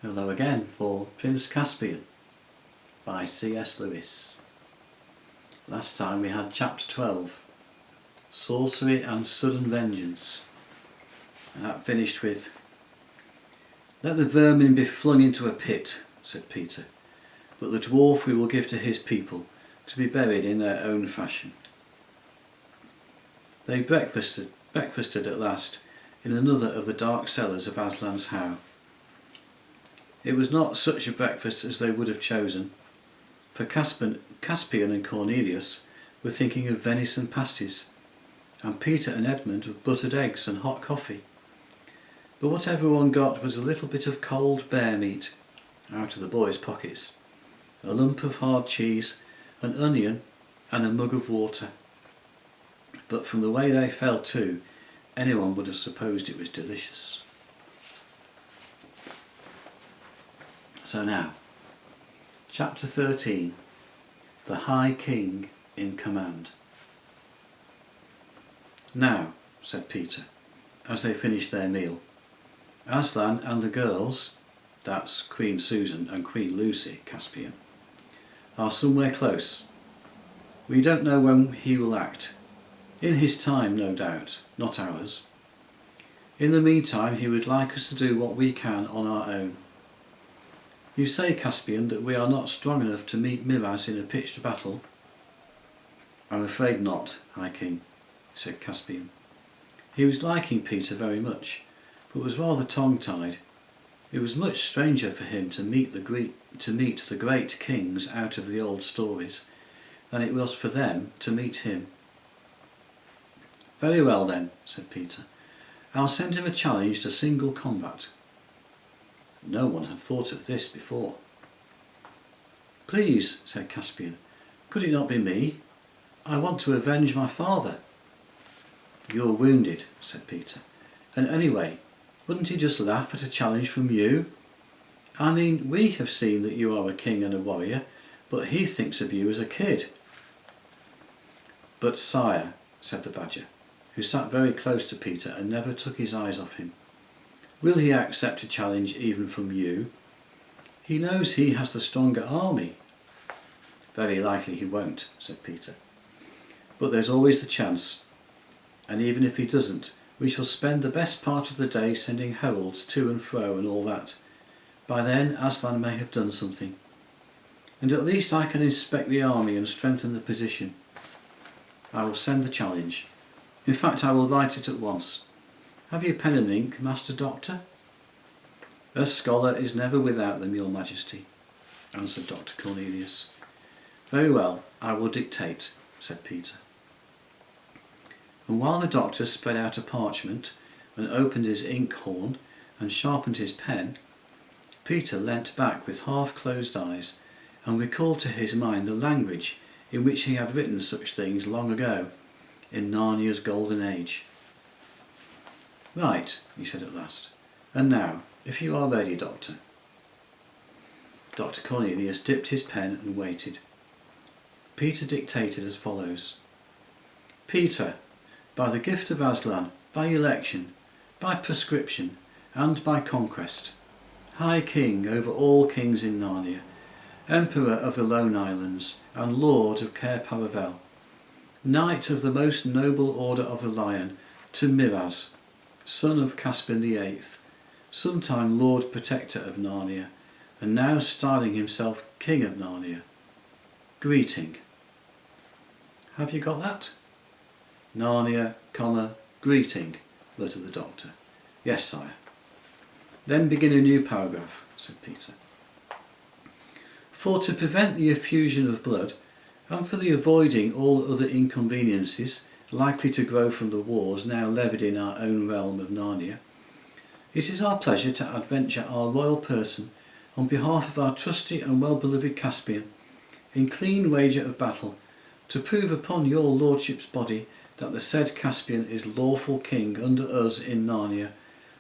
Hello again for Prince Caspian by C.S. Lewis. Last time we had chapter 12, Sorcery and Sudden Vengeance, and that finished with, "Let the vermin be flung into a pit," said Peter, "but the dwarf we will give to his people, to be buried in their own fashion." They breakfasted at last in another of the dark cellars of Aslan's house. It was not such a breakfast as they would have chosen, for Caspian and Cornelius were thinking of venison pasties, and Peter and Edmund of buttered eggs and hot coffee. But what everyone got was a little bit of cold bear meat out of the boys' pockets, a lump of hard cheese, an onion, and a mug of water. But from the way they fell to, anyone would have supposed it was delicious. So now, chapter 13, The High King in Command. "Now," said Peter, as they finished their meal, "Aslan and the girls," that's Queen Susan and Queen Lucy, Caspian, "are somewhere close. We don't know when he will act. In his time, no doubt, not ours. In the meantime, he would like us to do what we can on our own. You say, Caspian, that we are not strong enough to meet Miraz in a pitched battle?" "I'm afraid not, High King," said Caspian. He was liking Peter very much, but was rather tongue-tied. It was much stranger for him to meet the great kings out of the old stories than it was for them to meet him. "Very well then," said Peter. "I'll send him a challenge to single combat." No one had thought of this before. "Please," said Caspian, "could it not be me? I want to avenge my father." "You're wounded," said Peter, "and anyway, wouldn't he just laugh at a challenge from you? I mean, we have seen that you are a king and a warrior, but he thinks of you as a kid." "But sire," said the badger, who sat very close to Peter and never took his eyes off him, "will he accept a challenge even from you? He knows he has the stronger army." "Very likely he won't," said Peter. "But there's always the chance, and even if he doesn't, we shall spend the best part of the day sending heralds to and fro and all that. By then Aslan may have done something, and at least I can inspect the army and strengthen the position. I will send the challenge. In fact, I will write it at once. Have you pen and ink, Master Doctor?" "A scholar is never without them, Your Majesty," answered Dr. Cornelius. "Very well, I will dictate," said Peter. And while the doctor spread out a parchment and opened his inkhorn and sharpened his pen, Peter leant back with half-closed eyes and recalled to his mind the language in which he had written such things long ago, in Narnia's golden age. "Right," he said at last. "And now, if you are ready, Doctor." Dr. Cornelius dipped his pen and waited. Peter dictated as follows: "Peter, by the gift of Aslan, by election, by prescription, and by conquest, High King over all kings in Narnia, Emperor of the Lone Islands, and Lord of Cair Paravel, Knight of the most noble order of the Lion, to Miraz, son of Caspian the Eighth, sometime Lord Protector of Narnia, and now styling himself King of Narnia. Greeting." "Have you got that?" "Narnia, greeting," muttered the doctor. "Yes, sire." "Then begin a new paragraph," said Peter. "For to prevent the effusion of blood, and for the avoiding all other inconveniences likely to grow from the wars now levied in our own realm of Narnia, it is our pleasure to adventure our royal person on behalf of our trusty and well-beloved Caspian, in clean wager of battle, to prove upon your lordship's body that the said Caspian is lawful king under us in Narnia,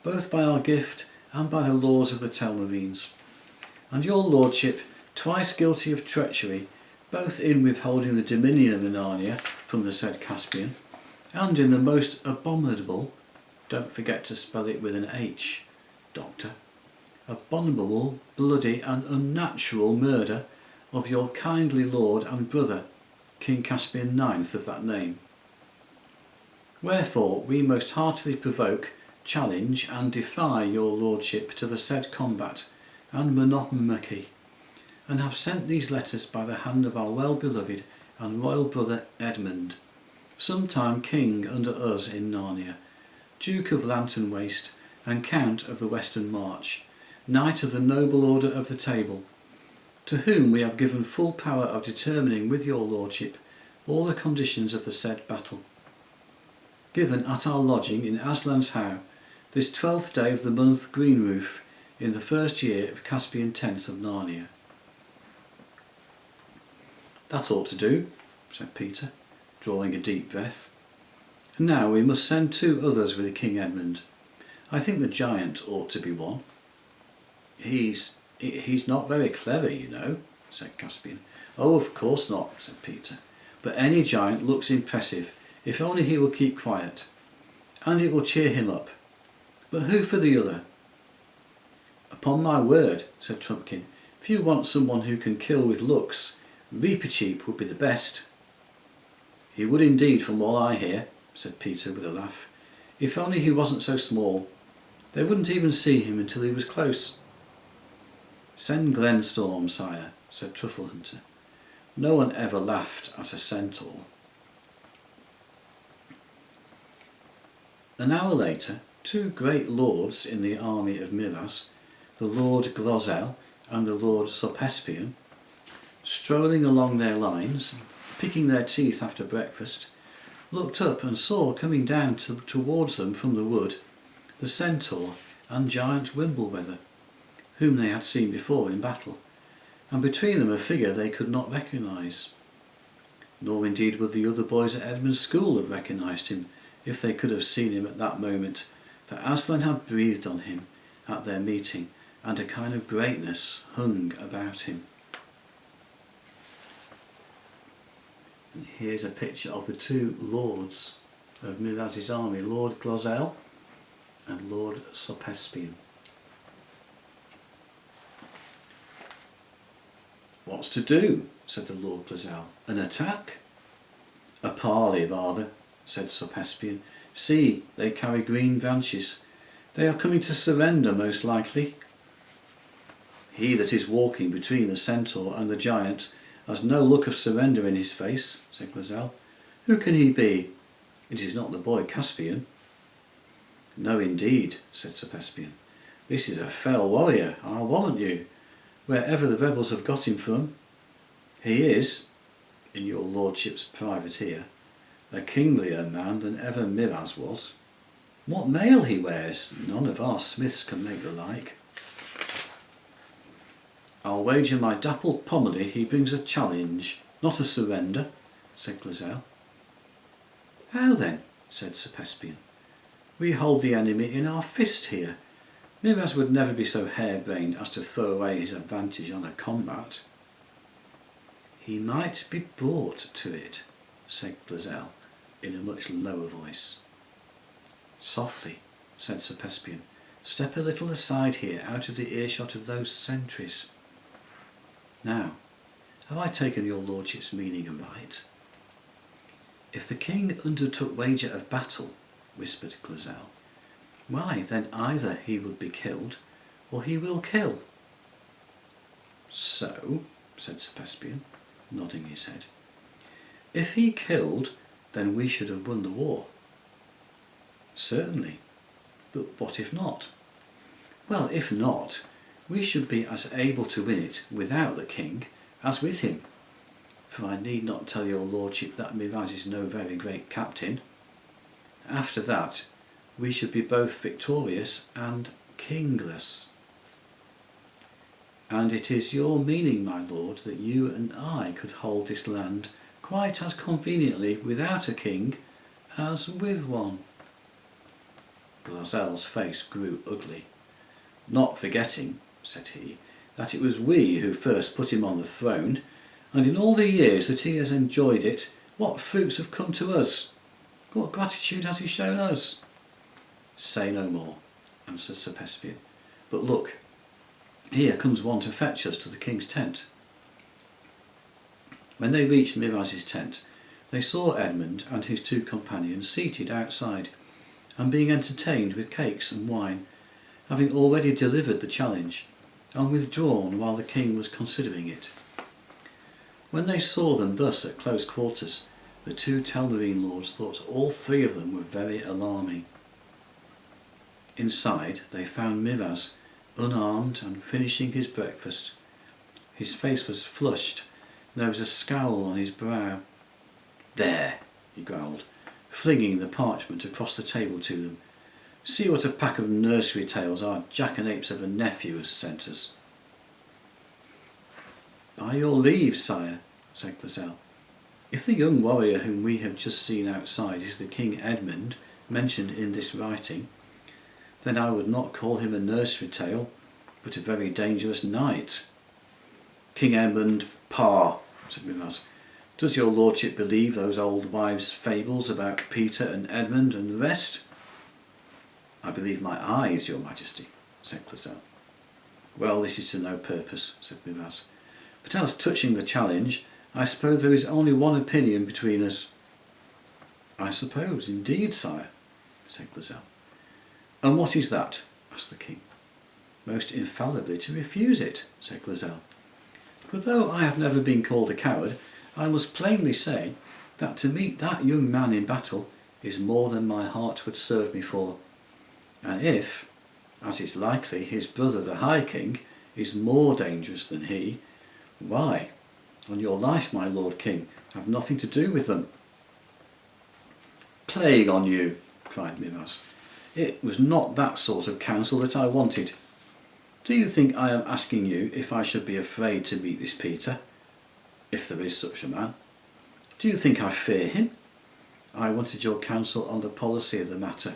both by our gift and by the laws of the Telmarines, and your lordship twice guilty of treachery, both in withholding the dominion of Narnia from the said Caspian, and in the most abominable, don't forget to spell it with an H, Doctor, abominable, bloody and unnatural murder of your kindly lord and brother, King Caspian IX of that name. Wherefore we most heartily provoke, challenge and defy your lordship to the said combat and monomachy, and have sent these letters by the hand of our well-beloved and royal brother Edmund, sometime king under us in Narnia, Duke of Lantern Waste and Count of the Western March, Knight of the Noble Order of the Table, to whom we have given full power of determining with your lordship all the conditions of the said battle. Given at our lodging in Aslan's Howe, this 12th day of the month Greenroof, in the first year of Caspian 10th of Narnia. That ought to do, said Peter, drawing a deep breath. And now we must send 2 others with King Edmund. I think the giant ought to be one. He's not very clever, you know, said Caspian. Oh, of course not, said Peter. But any giant looks impressive, if only he will keep quiet. And it will cheer him up. But who for the other? Upon my word, said Trumpkin, if you want someone who can kill with looks, Reepicheep would be the best. He would indeed, from all I hear, said Peter with a laugh. If only he wasn't so small. They wouldn't even see him until he was close. Send Glenstorm, sire, said Trufflehunter. No one ever laughed at a centaur. An hour later, 2 great lords in the army of Miraz, the Lord Glosel and the Lord Sopespian, strolling along their lines, picking their teeth after breakfast, looked up and saw coming down towards them from the wood the centaur and giant Wimbleweather, whom they had seen before in battle, and between them a figure they could not recognise. Nor indeed would the other boys at Edmund's school have recognised him if they could have seen him at that moment, for Aslan had breathed on him at their meeting, and a kind of greatness hung about him. And here's a picture of the 2 lords of Miraz's army, Lord Glosel and Lord Sopespian. What's to do? Said the Lord Glosel. An attack? A parley, rather, said Sopespian. See, they carry green branches. They are coming to surrender, most likely. He that is walking between the centaur and the giant has no look of surrender in his face, said Glosel. Who can he be? It is not the boy Caspian. No, indeed, said Sopespian. This is a fell warrior, I'll warrant you, wherever the rebels have got him from. He is, in your lordship's private ear, a kinglier man than ever Miraz was. What mail he wears, none of our smiths can make the like. I'll wager my dappled pomady he brings a challenge, not a surrender, said Glosel. How then, said Sopespian. We hold the enemy in our fist here. Miraz would never be so harebrained as to throw away his advantage on a combat. He might be brought to it, said Glosel in a much lower voice. Softly, said Sopespian. Step a little aside here, out of the earshot of those sentries. Now, have I taken your lordship's meaning aright? If the king undertook wager of battle, whispered Glosel, why, then either he would be killed, or he will kill. So, said Sopespian, nodding his head. If he killed, then we should have won the war. Certainly, but what if not? Well, if not, we should be as able to win it without the king as with him, for I need not tell your lordship that Miraz is no very great captain. After that, we should be both victorious and kingless. And it is your meaning, my lord, that you and I could hold this land quite as conveniently without a king as with one. Glosel's face grew ugly. Not forgetting, said he, that it was we who first put him on the throne, and in all the years that he has enjoyed it, what fruits have come to us? What gratitude has he shown us? Say no more, answered Sopespian. But look, Here comes one to fetch us to the king's tent. When they reached Miraz's tent, they saw Edmund and his two companions seated outside and being entertained with cakes and wine, having already delivered the challenge and withdrawn while the king was considering it. When they saw them thus at close quarters, the two Telmarine lords thought all three of them were very alarming. Inside they found Miraz unarmed and finishing his breakfast. His face was flushed, and there was a scowl on his brow. "There," he growled, flinging the parchment across the table to them. "See what a pack of nursery tales our jackanapes of a nephew has sent us." "By your leave, sire," said Glazelle, "if the young warrior whom we have just seen outside is the King Edmund mentioned in this writing, then I would not call him a nursery tale, but a very dangerous knight." "King Edmund, pah," said Miraz. "Does your lordship believe those old wives' fables about Peter and Edmund and the rest?" "I believe my eyes, your majesty," said Glazelle. "Well, this is to no purpose," said Miraz. "But as touching the challenge, I suppose there is only one opinion between us." "I suppose, indeed, sire," said Glazelle. "And what is that?" asked the king. "Most infallibly to refuse it," said Glazelle. "For though I have never been called a coward, I must plainly say that to meet that young man in battle is more than my heart would serve me for. And if, as is likely, his brother the High King is more dangerous than he, why, on your life, my Lord King, have nothing to do with them." "Plague on you," cried Miraz. "It was not that sort of counsel that I wanted. Do you think I am asking you if I should be afraid to meet this Peter, if there is such a man? Do you think I fear him? I wanted your counsel on the policy of the matter,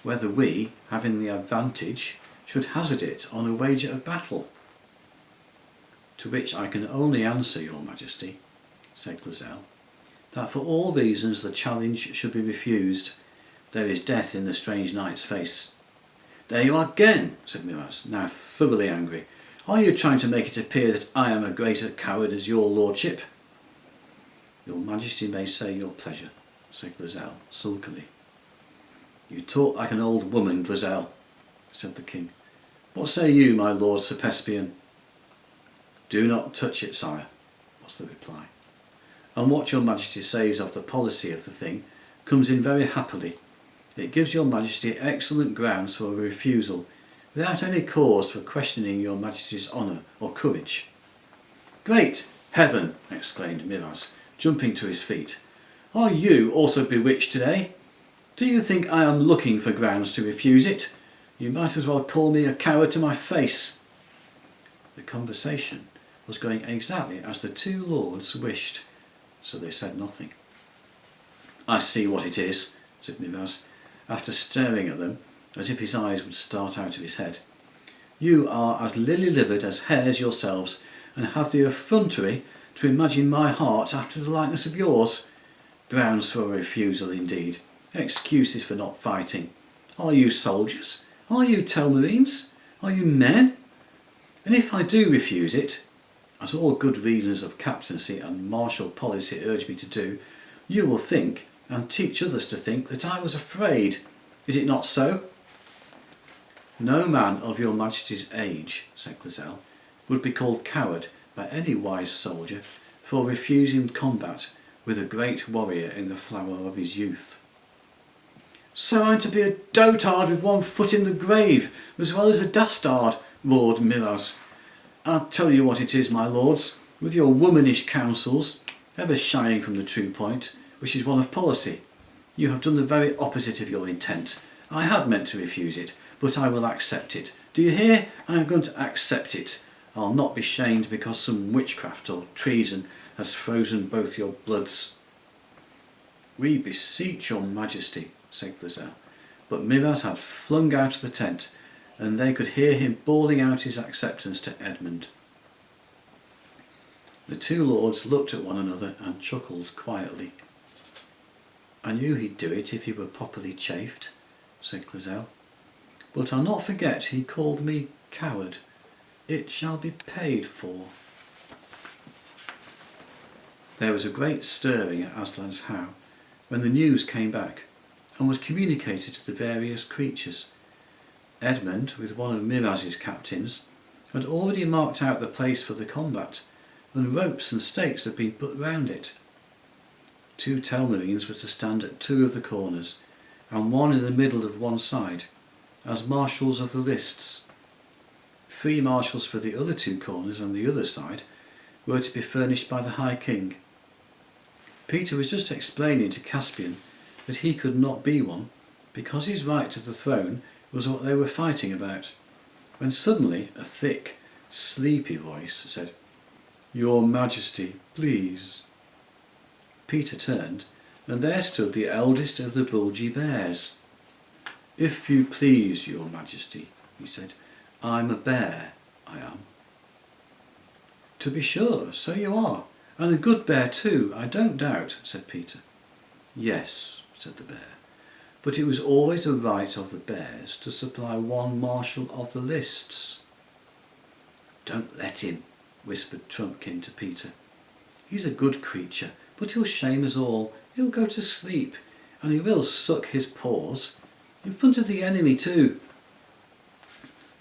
whether we, having the advantage, should hazard it on a wager of battle." "To which I can only answer, your majesty," said Glazelle, "that for all reasons the challenge should be refused. There is death in the strange knight's face." "There you are again," said Miraz, now thoroughly angry. "Are you trying to make it appear that I am a greater coward as your lordship?" "Your majesty may say your pleasure," said Glazelle sulkily. "You talk like an old woman, Glazelle," said the king. "What say you, my lord Sir Caspian?" "Do not touch it, sire," was the reply. "And what your majesty says of the policy of the thing comes in very happily. It gives your majesty excellent grounds for a refusal, without any cause for questioning your majesty's honour or courage." "Great heaven!" exclaimed Miraz, jumping to his feet. "Are you also bewitched today? Do you think I am looking for grounds to refuse it? You might as well call me a coward to my face." The conversation was going exactly as the two lords wished, so they said nothing. "I see what it is," said Miraz, after staring at them as if his eyes would start out of his head. "You are as lily-livered as hares yourselves, and have the effrontery to imagine my heart after the likeness of yours. Grounds for a refusal, indeed. Excuses for not fighting. Are you soldiers? Are you Telmarines? Are you men? And if I do refuse it, as all good reasons of captaincy and martial policy urge me to do, you will think, and teach others to think, that I was afraid. Is it not so?" "No man of your majesty's age," said Glazelle, "would be called coward by any wise soldier for refusing combat with a great warrior in the flower of his youth." "So I'm to be a dotard with one foot in the grave, as well as a dastard," roared Miraz. "I'll tell you what it is, my lords, with your womanish counsels, ever shying from the true point, which is one of policy. You have done the very opposite of your intent. I had meant to refuse it, but I will accept it. Do you hear? I am going to accept it. I'll not be shamed because some witchcraft or treason has frozen both your bloods." "We beseech your majesty," said Glazelle, but Miraz had flung out of the tent, and they could hear him bawling out his acceptance to Edmund. The two lords looked at one another and chuckled quietly. "I knew he'd do it if he were properly chaffed," said Glazelle. "But I'll not forget he called me coward. it shall be paid for. There was a great stirring at Aslan's house when the news came back and was communicated to the various creatures. Edmund, with one of Miraz's captains, had already marked out the place for the combat, and ropes and stakes had been put round it. 2 Telmarines were to stand at 2 of the corners, and 1 in the middle of one side, as marshals of the lists. 3 marshals for the other 2 corners on the other side were to be furnished by the High King. Peter was just explaining to Caspian that he could not be one, because his right to the throne was what they were fighting about, when suddenly a thick, sleepy voice said, "Your Majesty, please." Peter turned, and there stood the eldest of the bulgy bears. "If you please, Your Majesty," he said, "I'm a bear, I am." "To be sure, so you are, and a good bear too, I don't doubt," said Peter. "Yes," said the bear, "but it was always a right of the bears to supply 1 marshal of the lists." "Don't let him," whispered Trumpkin to Peter. "He's a good creature, but he'll shame us all. He'll go to sleep, and he will suck his paws, in front of the enemy too."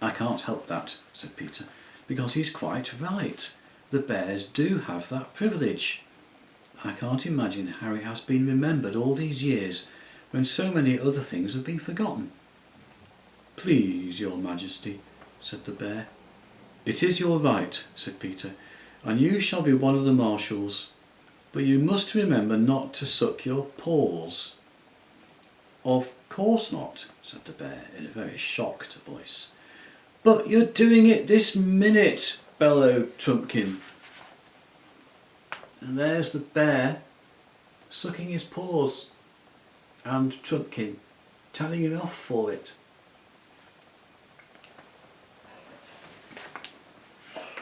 "I can't help that," said Peter, "because he's quite right. The bears do have that privilege. I can't imagine how it has been remembered all these years, when so many other things have been forgotten." "Please, Your Majesty," said the bear. "It is your right," said Peter, "and you shall be one of the marshals, but you must remember not to suck your paws." "Of course not," said the bear in a very shocked voice. "But you're doing it this minute," bellowed Trumpkin. And there's the bear sucking his paws, and Trumpkin telling him off for it.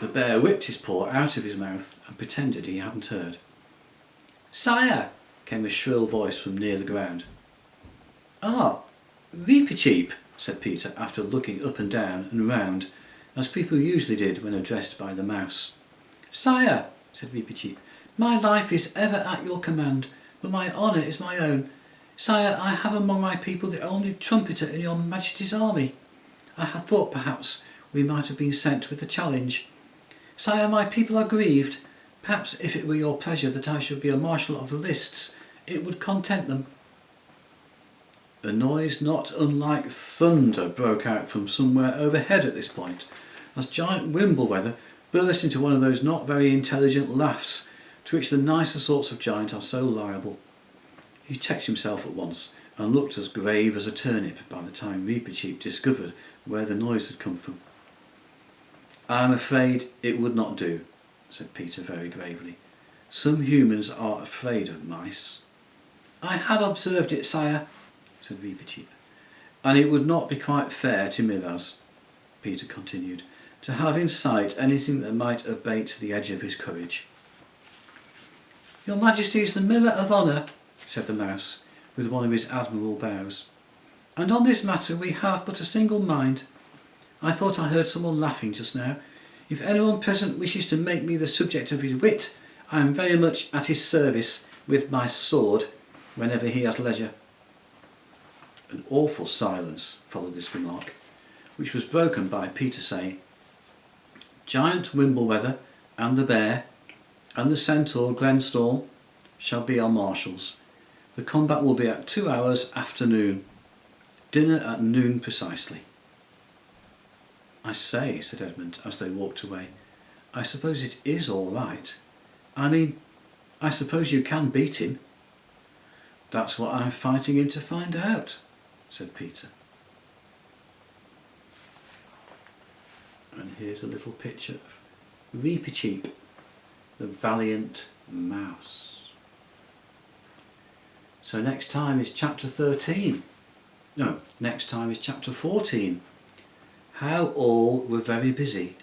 The bear whipped his paw out of his mouth and pretended he hadn't heard. "Sire!" came a shrill voice from near the ground. "Ah, Reepicheep," said Peter, after looking up and down and round, as people usually did when addressed by the mouse. "Sire," said Reepicheep, "my life is ever at your command, but my honour is my own. Sire, I have among my people the only trumpeter in your Majesty's army. I had thought perhaps we might have been sent with a challenge. Sire, my people are grieved. Perhaps if it were your pleasure that I should be a marshal of the lists, it would content them." A noise not unlike thunder broke out from somewhere overhead at this point, as Giant Wimblewether burst into one of those not very intelligent laughs to which the nicer sorts of giant are so liable. He checked himself at once and looked as grave as a turnip by the time Reepicheep discovered where the noise had come from. "I'm afraid it would not do," said Peter very gravely. "Some humans are afraid of mice." "I had observed it, sire," said Reepicheep. "And it would not be quite fair to Miraz," Peter continued, "to have in sight anything that might abate the edge of his courage." "Your Majesty is the mirror of honour," said the mouse, with one of his admirable bows, "and on this matter we have but a single mind. I thought I heard someone laughing just now. If anyone present wishes to make me the subject of his wit, I am very much at his service with my sword whenever he has leisure." An awful silence followed this remark, which was broken by Peter saying, "Giant Wimblewether and the bear and the centaur Glenstorm shall be our marshals. The combat will be at 2 hours after noon. Dinner at noon precisely." "I say," said Edmund as they walked away, "I suppose it is all right. I mean, I suppose you can beat him." "That's what I'm fighting him to find out," said Peter. And here's a little picture of Reepicheep, the valiant mouse. So next time is chapter 13. No, next time is chapter 14. How all were very busy